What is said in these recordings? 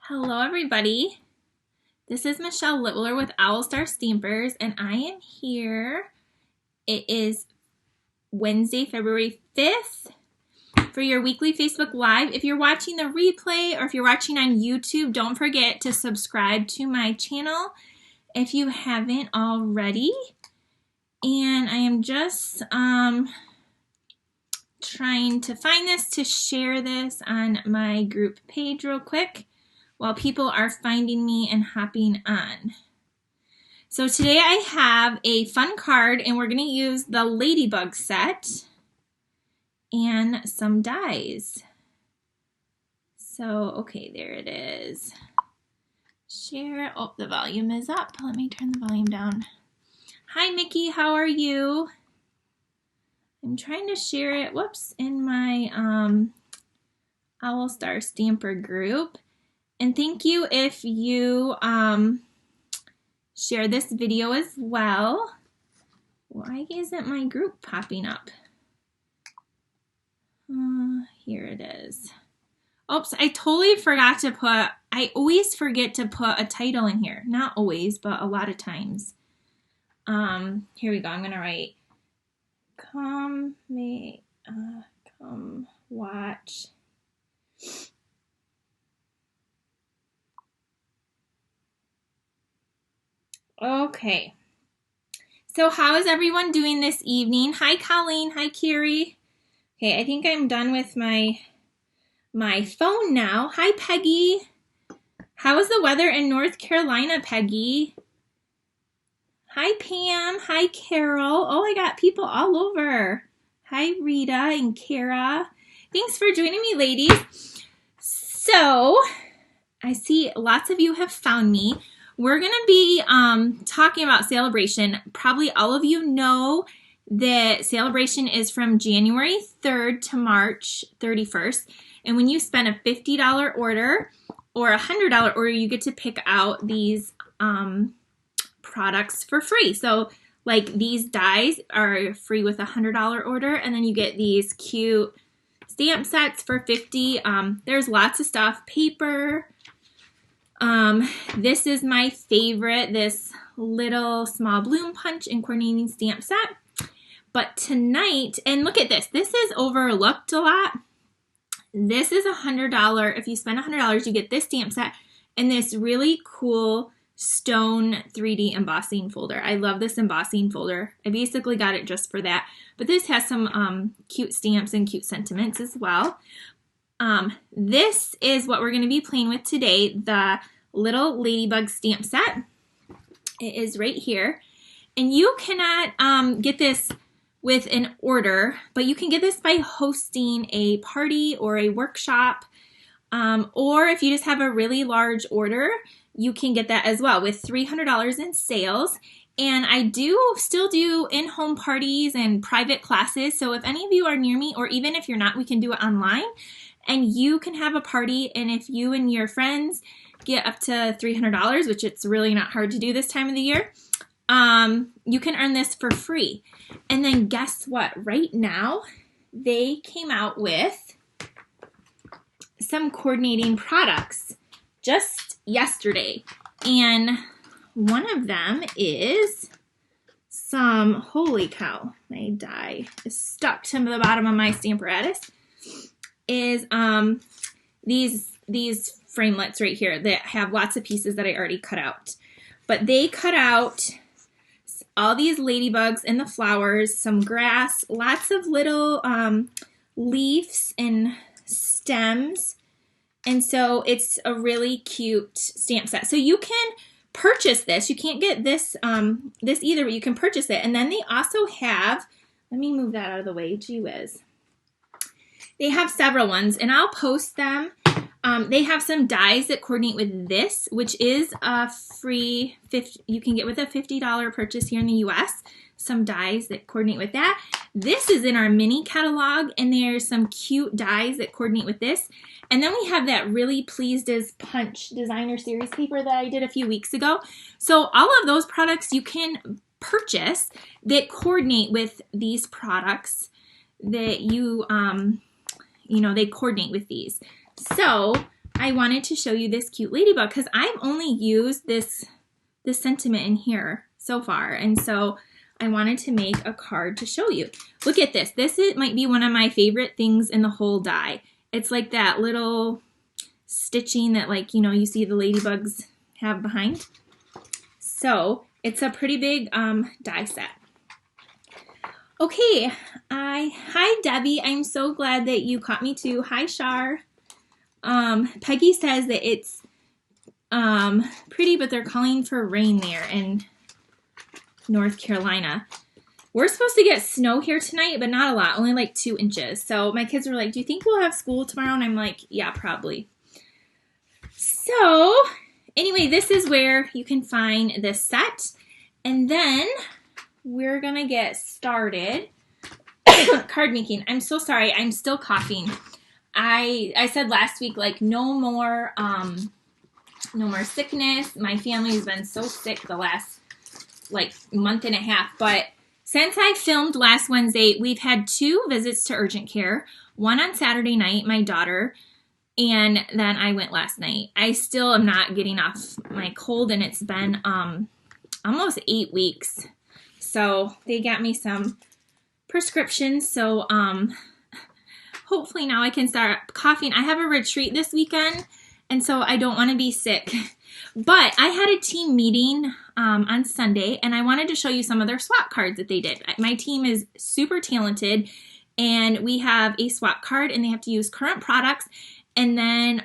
Hello everybody, this is Michelle Littler with Owl Star Stampers and I am here. It is Wednesday, February 5th for your weekly Facebook Live. If you're watching the replay or if you're watching on YouTube, don't forget to subscribe to my channel if you haven't already. And I am just trying to find this to share this on my group page real quick while people are finding me and hopping on. So today I have a fun card and we're going to use the Ladybug set and some dies. So, okay, there it is. Share. Oh, the volume is up. Let me turn the volume down. Hi, Mickey. How are you? I'm trying to share it, whoops, in my Owl Star Stamper group. And thank you if you share this video as well. Why isn't my group popping up? Here it is. Oops, I totally forgot to put, I always forget to put a title in here. Not always, but a lot of times. Here we go. I'm going to write, come watch. Okay, so how is everyone doing this evening? Hi, Colleen. Hi, Carrie. Okay, I think I'm done with my phone now. Hi, Peggy. How is the weather in North Carolina, Peggy? Hi, Pam. Hi, Carol. Oh, I got people all over. Hi, Rita and Kara. Thanks for joining me, ladies. So, I see lots of you have found me. We're going to be talking about Sale-a-bration. Probably all of you know that Sale-a-bration is from January 3rd to March 31st. And when you spend a $50 order or a $100 order, you get to pick out these products for free. So like these dies are free with a $100 order, and then you get these cute stamp sets for $50. There's lots of stuff, paper. This is my favorite, this little small bloom punch and coordinating stamp set. But tonight, and look at this, this is overlooked a lot. This is $100. If you spend $100, you get this stamp set and this really cool stone 3D embossing folder. I love this embossing folder. I basically got it just for that. But this has some cute stamps and cute sentiments as well. This is what we're going to be playing with today, the Little Ladybug Stamp Set. It is right here. And you cannot get this with an order, but you can get this by hosting a party or a workshop. Or if you just have a really large order, you can get that as well with $300 in sales. And I do still do in-home parties and private classes. So if any of you are near me, or even if you're not, we can do it online. And you can have a party, and if you and your friends get up to $300, which it's really not hard to do this time of the year, you can earn this for free. And then guess what? Right now, they came out with some coordinating products just yesterday. And one of them is some, holy cow, my die is stuck to the bottom of my Stamparatus, is these framelits right here that have lots of pieces that I already cut out. But they cut out all these ladybugs and the flowers, some grass, lots of little leaves and stems. And so it's a really cute stamp set. So you can purchase this. You can't get this this either, but you can purchase it. And then they also have, let me move that out of the way, gee whiz. They have several ones, and I'll post them. They have some dies that coordinate with this, which is a free, you can get with a $50 purchase here in the US. Some dies that coordinate with that. This is in our mini catalog, and there's some cute dies that coordinate with this. And then we have that really pleased as punch designer series paper that I did a few weeks ago. So all of those products you can purchase that coordinate with these products that you, you know, they coordinate with these. So I wanted to show you this cute ladybug because I've only used this sentiment in here so far, and so I wanted to make a card to show you. Look at this. Might be one of my favorite things in the whole die. It's like that little stitching that, like, you know, you see the ladybugs have behind. So it's a pretty big die set. Okay, hi Debbie. I'm so glad that you caught me too. Hi Shar. Peggy says that it's pretty, but they're calling for rain there in North Carolina. We're supposed to get snow here tonight, but not a lot, only like 2 inches. So my kids were like, do you think we'll have school tomorrow? And I'm like, yeah, probably. So anyway, this is where you can find this set. And then we're gonna get started card making. I'm so sorry, I'm still coughing. I said last week, like, no more sickness. My family's been so sick the last like month and a half, but since I filmed last Wednesday, we've had 2 visits to urgent care, one on Saturday night, my daughter, and then I went last night. I still am not getting off my cold, and it's been almost 8 weeks. So they got me some prescriptions, so hopefully now I can start coughing. I have a retreat this weekend, and so I don't want to be sick. But I had a team meeting on Sunday, and I wanted to show you some of their swap cards that they did. My team is super talented, and we have a swap card, and they have to use current products. And then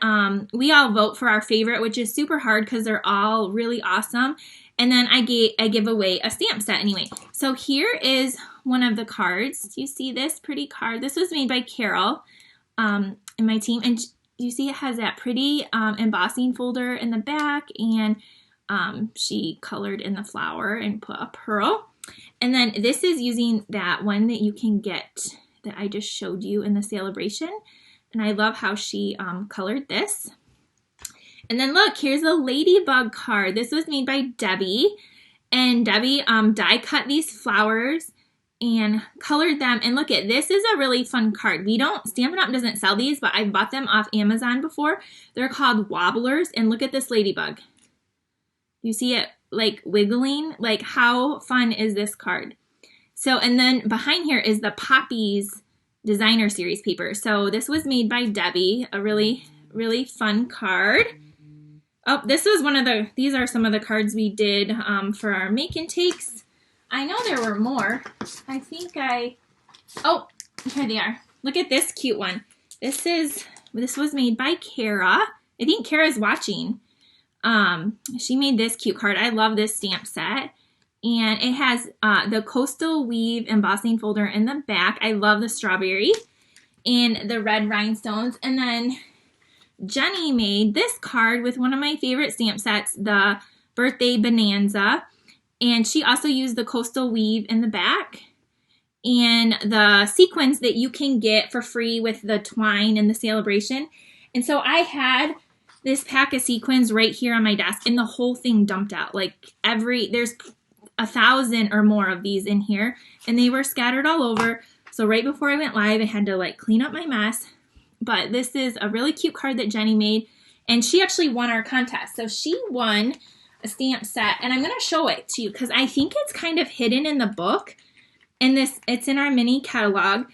we all vote for our favorite, which is super hard because they're all really awesome. And then I give away a stamp set anyway. So here is one of the cards. Do you see this pretty card? This was made by Carol in my team. And you see it has that pretty embossing folder in the back. And she colored in the flower and put a pearl. And then this is using that one that you can get that I just showed you in the Sale-a-bration. And I love how she colored this. And then look, here's a ladybug card. This was made by Debbie. And Debbie die cut these flowers and colored them. And look at this is a really fun card. Stampin' Up! Doesn't sell these, but I've bought them off Amazon before. They're called wobblers. And look at this ladybug. You see it like wiggling? Like, how fun is this card? So, and then behind here is the Poppies designer series paper. So this was made by Debbie, a really, really fun card. Oh, these are some of the cards we did for our make and takes. I know there were more. Oh, here they are. Look at this cute one. This was made by Kara. I think Kara's watching. She made this cute card. I love this stamp set. And it has the coastal weave embossing folder in the back. I love the strawberry and the red rhinestones. And then Jenny made this card with one of my favorite stamp sets, the Birthday Bonanza. And she also used the coastal weave in the back and the sequins that you can get for free with the twine and the Sale-a-bration. And so I had this pack of sequins right here on my desk, and the whole thing dumped out. Like there's 1,000 or more of these in here, and they were scattered all over. So right before I went live, I had to like clean up my mess. But this is a really cute card that Jenny made, and she actually won our contest. So she won a stamp set, and I'm going to show it to you because I think it's kind of hidden in the book. And it's in our mini catalog.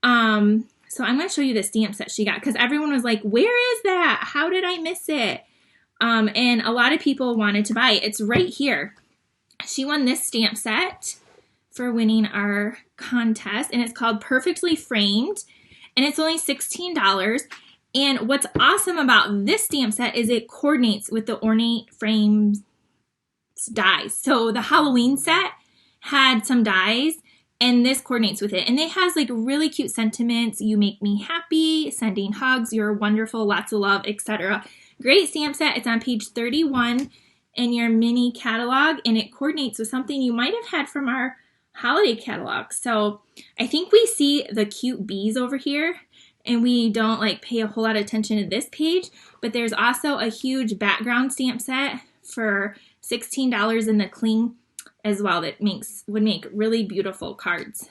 So I'm going to show you the stamp set she got because everyone was like, where is that? How did I miss it? And a lot of people wanted to buy it. It's right here. She won this stamp set for winning our contest, and it's called Perfectly Framed, and it's only $16. And what's awesome about this stamp set is it coordinates with the ornate frames dies. So the Halloween set had some dies, and this coordinates with it. And it has like really cute sentiments. You make me happy, sending hugs, you're wonderful, lots of love, etc. Great stamp set. It's on page 31 in your mini catalog, and it coordinates with something you might have had from our holiday catalog. So I think we see the cute bees over here, and we don't like pay a whole lot of attention to this page, but there's also a huge background stamp set for $16 in the cling as well that would make really beautiful cards.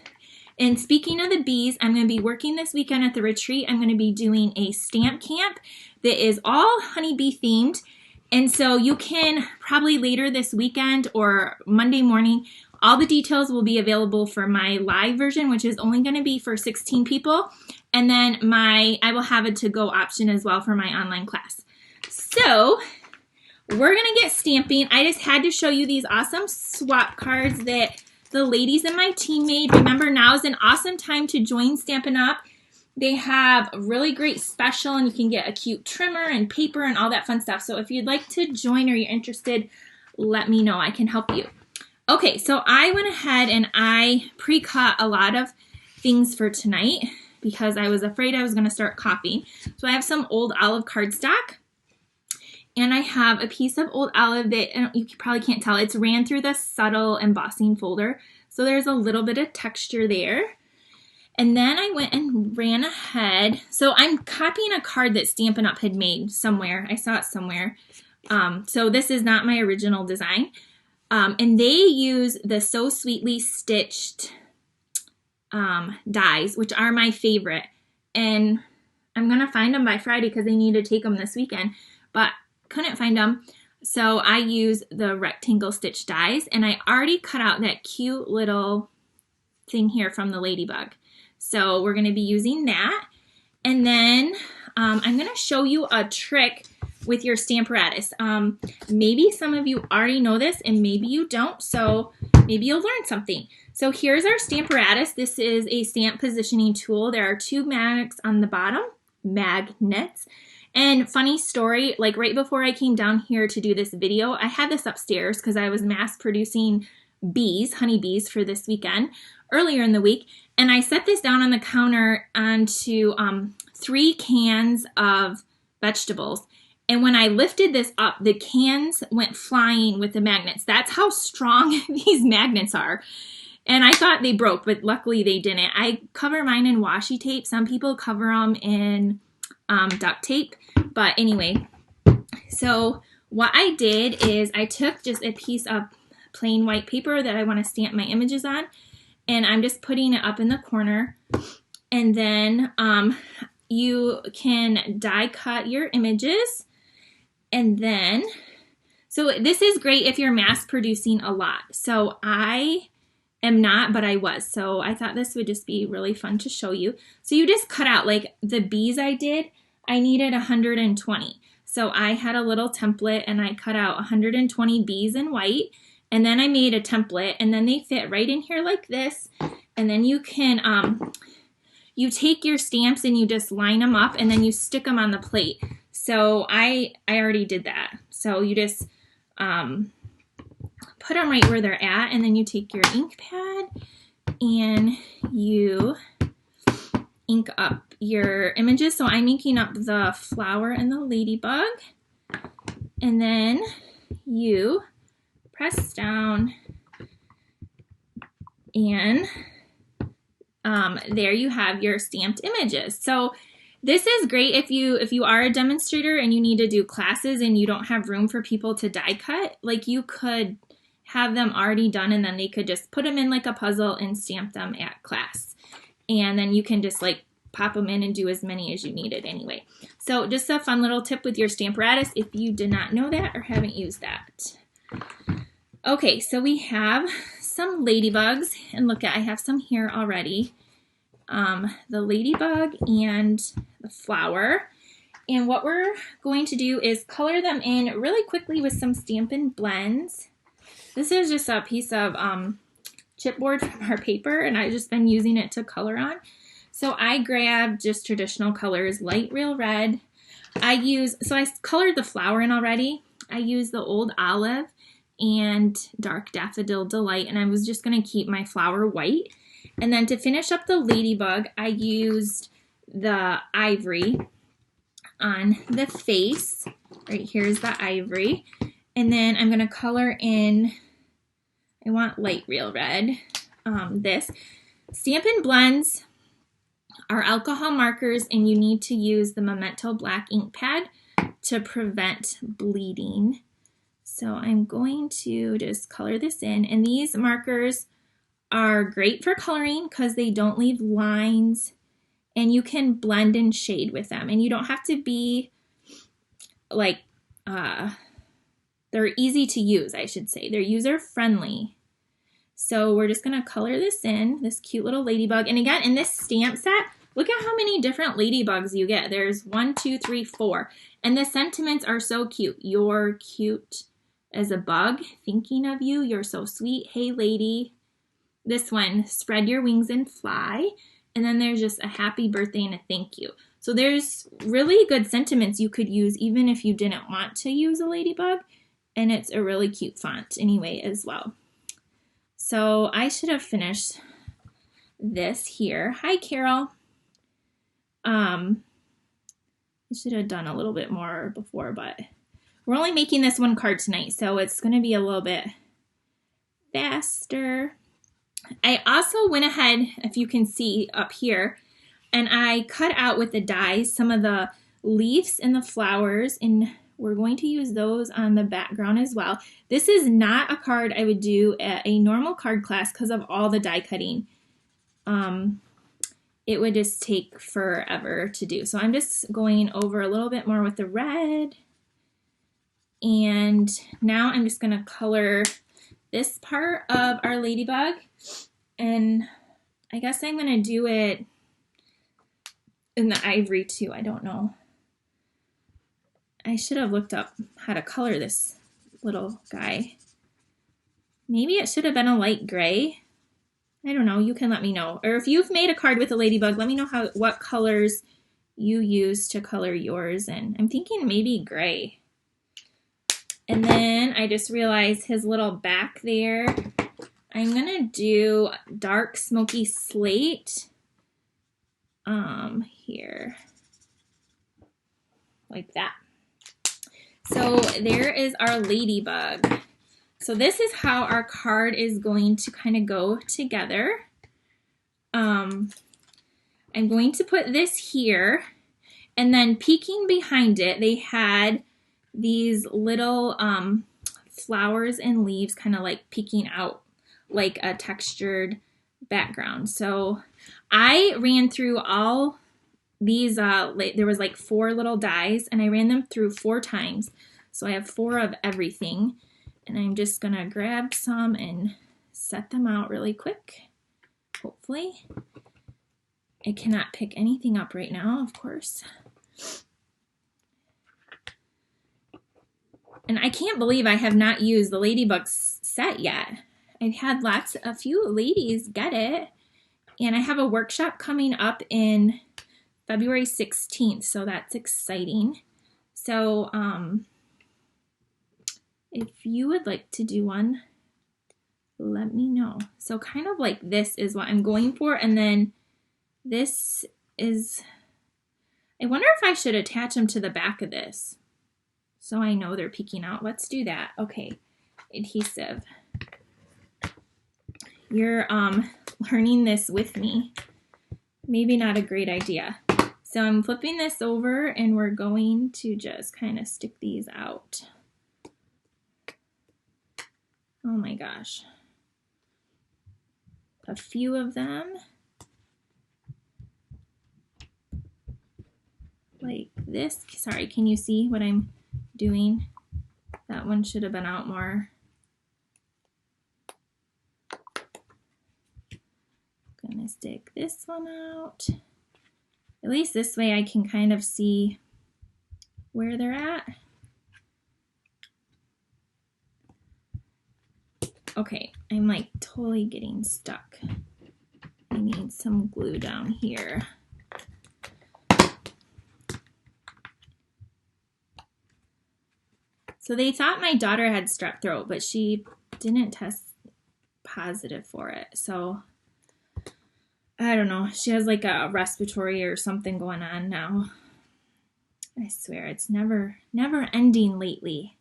And speaking of the bees, I'm going to be working this weekend at the retreat. I'm going to be doing a stamp camp that is all honeybee themed. And so you can probably later this weekend or Monday morning, all the details will be available for my live version, which is only going to be for 16 people. And then I will have a to-go option as well for my online class. So we're going to get stamping. I just had to show you these awesome swap cards that the ladies in my team made. Remember, now is an awesome time to join Stampin' Up! They have a really great special, and you can get a cute trimmer and paper and all that fun stuff. So if you'd like to join or you're interested, let me know. I can help you. Okay, so I went ahead and I pre-cut a lot of things for tonight because I was afraid I was going to start copying. So I have some old olive cardstock. And I have a piece of old olive that you probably can't tell. It's ran through the subtle embossing folder. So there's a little bit of texture there. And then I went and ran ahead. So I'm copying a card that Stampin' Up! Had made somewhere. I saw it somewhere. So this is not my original design. And they use the So Sweetly stitched dies, which are my favorite. And I'm going to find them by Friday because they need to take them this weekend. But couldn't find them, so I use the rectangle stitch dies, and I already cut out that cute little thing here from the ladybug. So we're going to be using that, and then I'm going to show you a trick with your Stamparatus. Maybe some of you already know this, and maybe you don't, so maybe you'll learn something. So here's our Stamparatus. This is a stamp positioning tool. There are 2 magnets on the bottom, magnets. And funny story, like right before I came down here to do this video, I had this upstairs because I was mass producing bees, honeybees for this weekend earlier in the week. And I set this down on the counter onto 3 cans of vegetables. And when I lifted this up, the cans went flying with the magnets. That's how strong these magnets are. And I thought they broke, but luckily they didn't. I cover mine in washi tape. Some people cover them in duct tape. But anyway, so what I did is I took just a piece of plain white paper that I want to stamp my images on, and I'm just putting it up in the corner. And then you can die cut your images. And then, so this is great if you're mass producing a lot. So I am not, but I was. So I thought this would just be really fun to show you. So you just cut out, like the bees I did, I needed 120. So I had a little template and I cut out 120 bees in white, and then I made a template, and then they fit right in here like this. And then you can, you take your stamps and you just line them up and then you stick them on the plate. So I already did that. So you just put them right where they're at, and then you take your ink pad and you ink up your images. So I'm inking up the flower and the ladybug, and then you press down, and there you have your stamped images. So this is great if you are a demonstrator and you need to do classes and you don't have room for people to die cut. Like, you could have them already done, and then they could just put them in like a puzzle and stamp them at class. And then you can just like pop them in and do as many as you needed anyway. So just a fun little tip with your Stamparatus if you did not know that or haven't used that. Okay, so we have some ladybugs, and look, I have some here already. The ladybug and the flower. And what we're going to do is color them in really quickly with some Stampin' blends. This is just a piece of chipboard from our paper, and I've just been using it to color on. So I grabbed just traditional colors, light real red. So I colored the flower in already. I used the old olive and dark daffodil delight, and I was just going to keep my flower white. And then to finish up the ladybug, I used the ivory on the face. Right here's the ivory. And then I'm going to color in, I want light real red, this. Stampin' blends are alcohol markers, and you need to use the Memento black ink pad to prevent bleeding. So I'm going to just color this in, and these markers are great for coloring because they don't leave lines, and you can blend and shade with them. And you don't have to be like, they're easy to use, I should say. They're user friendly. So we're just gonna color this in, this cute little ladybug. And again, in this stamp set, look at how many different ladybugs you get. There's 1, 2, 3, 4. And the sentiments are so cute. You're cute as a bug, thinking of you. You're so sweet. Hey, lady. This one, spread your wings and fly. And then there's just a happy birthday and a thank you. So there's really good sentiments you could use even if you didn't want to use a ladybug. And it's a really cute font anyway as well. So I should have finished this here. Hi, Carol. I should have done a little bit more before, but we're only making this one card tonight, so it's going to be a little bit faster. I also went ahead, if you can see up here, and I cut out with the dies some of the leaves and the flowers, and we're going to use those on the background as well. This is not a card I would do at a normal card class because of all the die cutting. It would just take forever to do. So I'm just going over a little bit more with the red. And now I'm just going to color this part of our ladybug. And I guess I'm going to do it in the ivory too. I don't know. I should have looked up how to color this little guy. Maybe it should have been a light gray. I don't know. You can let me know. Or if you've made a card with a ladybug, let me know what colors you use to color yours. And I'm thinking maybe gray. And then I just realized his little back there. I'm going to do dark smoky slate here. Like that. So there is our ladybug. So this is how our card is going to kind of go together. I'm going to put this here, and then peeking behind it, they had these little flowers and leaves kind of like peeking out like a textured background. So I ran through all these, there was like 4 little dies, and I ran them through 4 times. So I have 4 of everything. And I'm just going to grab some and set them out really quick, hopefully. I cannot pick anything up right now, of course. And I can't believe I have not used the Ladybug set yet. I've had a few ladies get it. And I have a workshop coming up in February 16th, so that's exciting. So, if you would like to do one, let me know. So kind of like this is what I'm going for. And then this is, I wonder if I should attach them to the back of this so I know they're peeking out. Let's do that. Okay, adhesive. You're learning this with me. Maybe not a great idea. So I'm flipping this over and we're going to just kind of stick these out. Oh my gosh. A few of them. Like this. Sorry, can you see what I'm doing? That one should have been out more. Gonna stick this one out. At least this way I can kind of see where they're at. Okay, I'm like totally getting stuck. I need some glue down here. So they thought my daughter had strep throat, but she didn't test positive for it. So I don't know. She has like a respiratory or something going on now. I swear it's never ending lately.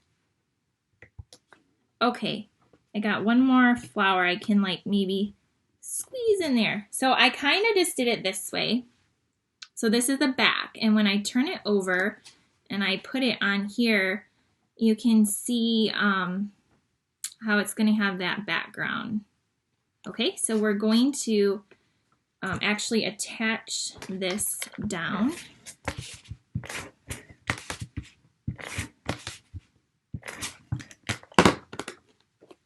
Okay. I got one more flower I can like maybe squeeze in there. So I kind of just did it this way. So this is the back, and when I turn it over and I put it on here, you can see how it's going to have that background. Okay, so we're going to actually attach this down.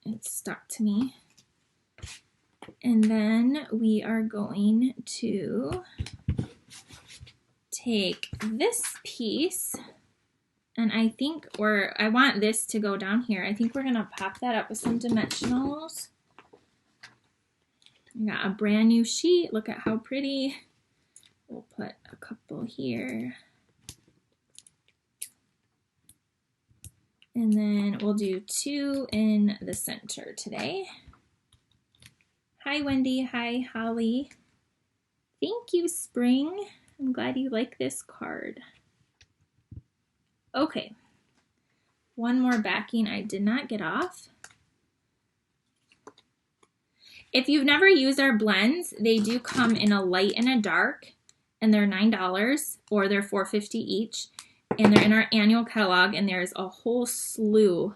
It's stuck to me. And then we are going to take this piece, and I think, I want this to go down here. I think we're gonna pop that up with some dimensionals. I got a brand new sheet. Look at how pretty. We'll put a couple here. And then we'll do 2 in the center today. Hi, Wendy. Hi, Holly. Thank you, Spring. I'm glad you like this card. Okay. One more backing I did not get off. If you've never used our blends, they do come in a light and a dark, and they're $9 or they're $4.50 each. And they're in our annual catalog, and there's a whole slew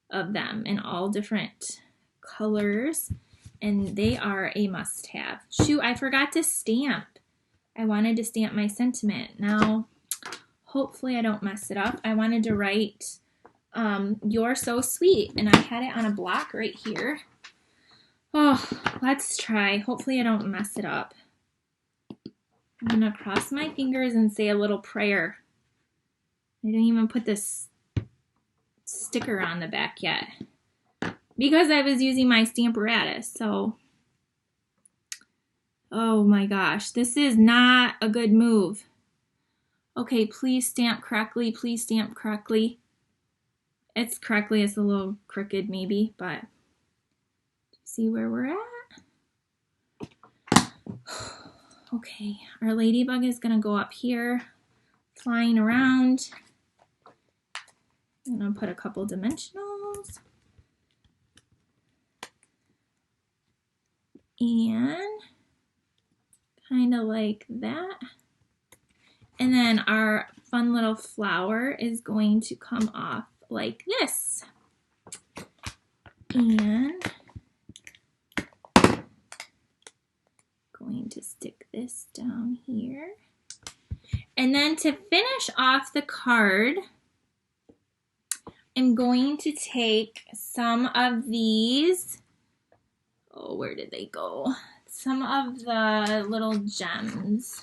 of them in all different colors. And they are a must-have. Shoot, I forgot to stamp. I wanted to stamp my sentiment. Now, hopefully I don't mess it up. I wanted to write, "You're so sweet," and I had it on a block right here. Oh, let's try. Hopefully I don't mess it up. I'm gonna cross my fingers and say a little prayer. I didn't even put this sticker on the back yet, because I was using my Stamparatus, so. Oh my gosh, this is not a good move. Okay, please stamp correctly, please stamp correctly. It's correctly, it's a little crooked maybe, but see where we're at? Okay, our ladybug is gonna go up here, flying around. I'm gonna put a couple dimensionals. And kind of like that. And then our fun little flower is going to come off like this. And going to stick this down here. And then to finish off the card, I'm going to take some of these. Oh, where did they go? Some of the little gems.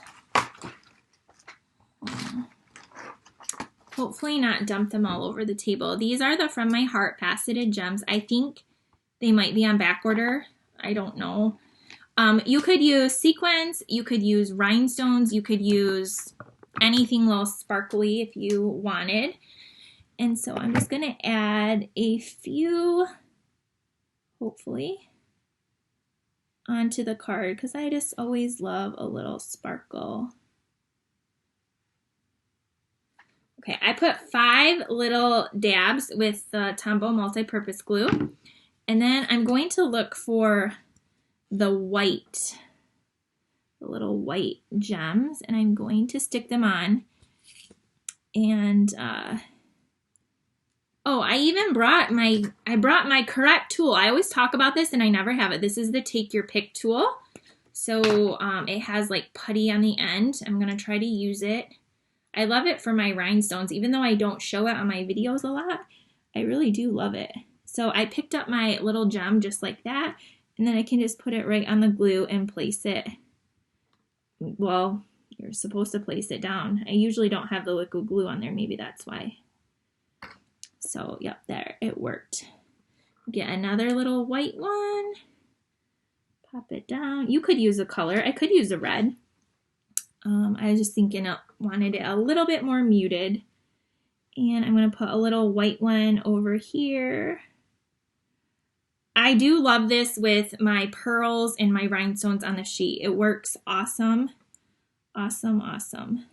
Hopefully not dump them all over the table. These are the From My Heart faceted gems. I think they might be on back order. I don't know. You could use sequins, you could use rhinestones, you could use anything a little sparkly if you wanted. And so I'm just gonna add a few, hopefully, onto the card, because I just always love a little sparkle. Okay, I put 5 little dabs with the Tombow multi-purpose glue, and then I'm going to look for the white, the little white gems, and I'm going to stick them on. And oh, I even brought my correct tool. I always talk about this and I never have it. This is the Take Your Pick tool. So it has like putty on the end. I'm gonna try to use it. I love it for my rhinestones, even though I don't show it on my videos a lot. I really do love it. So I picked up my little gem just like that, and then I can just put it right on the glue and place it. Well, you're supposed to place it down. I usually don't have the liquid glue on there. Maybe that's why. So, yep, there, it worked. Get another little white one. Pop it down. You could use a color. I could use a red. I was just thinking I wanted it a little bit more muted. And I'm going to put a little white one over here. I do love this with my pearls and my rhinestones on the sheet. It works awesome. Awesome, awesome.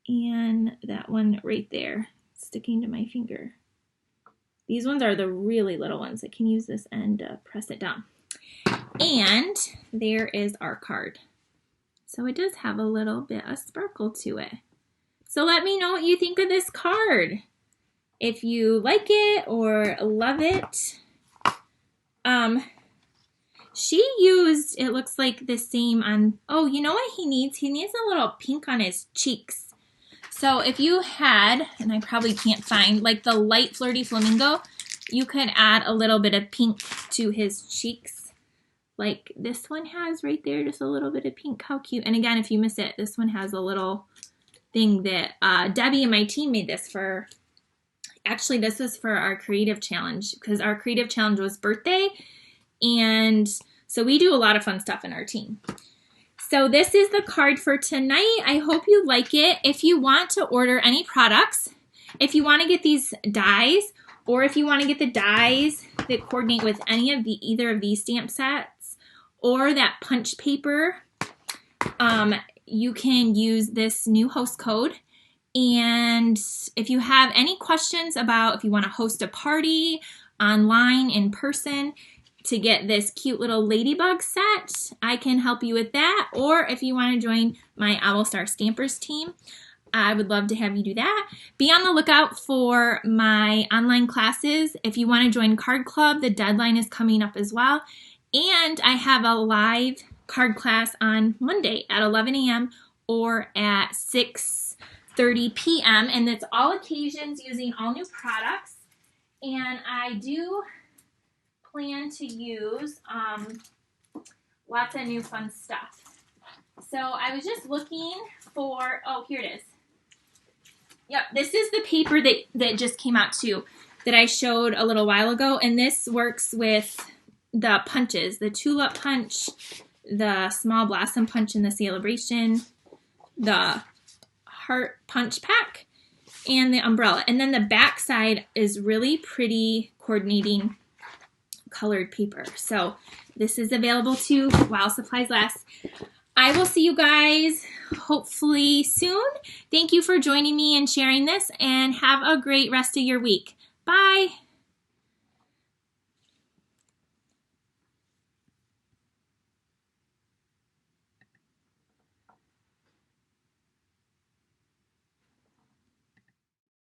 And that one right there, sticking to my finger. These ones are the really little ones. I can use this end to press it down. And there is our card. So it does have a little bit of sparkle to it. So let me know what you think of this card. If you like it or love it, She used, it looks like the same on, oh, you know what he needs? He needs a little pink on his cheeks. So if you had, and I probably can't find, like the light Flirty Flamingo, you could add a little bit of pink to his cheeks. Like this one has right there, just a little bit of pink. How cute. And again, if you miss it, this one has a little thing that Debbie and my team made this for. Actually, this was for our creative challenge because our creative challenge was birthday. And so we do a lot of fun stuff in our team. So this is the card for tonight. I hope you like it. If you want to order any products, if you want to get these dies, or if you want to get the dies that coordinate with any of either of these stamp sets, or that punch paper, you can use this new host code. And if you have any questions about if you want to host a party online, in person, to get this cute little ladybug set, I can help you with that. Or if you want to join my Owl Star Stampers team, I would love to have you do that. Be on the lookout for my online classes. If you want to join Card Club, the deadline is coming up as well. And I have a live card class on Monday at 11 a.m. or at 6:30 p.m. And it's all occasions using all new products. And I do plan to use lots of new fun stuff. So I was just looking for, oh, here it is. Yep, this is the paper that just came out too, that I showed a little while ago. And this works with the punches, the tulip punch, the small blossom punch in the Sale-a-bration, the heart punch pack, and the umbrella. And then the back side is really pretty coordinating colored paper. So this is available too while supplies last. I will see you guys hopefully soon. Thank you for joining me and sharing this, and have a great rest of your week. Bye.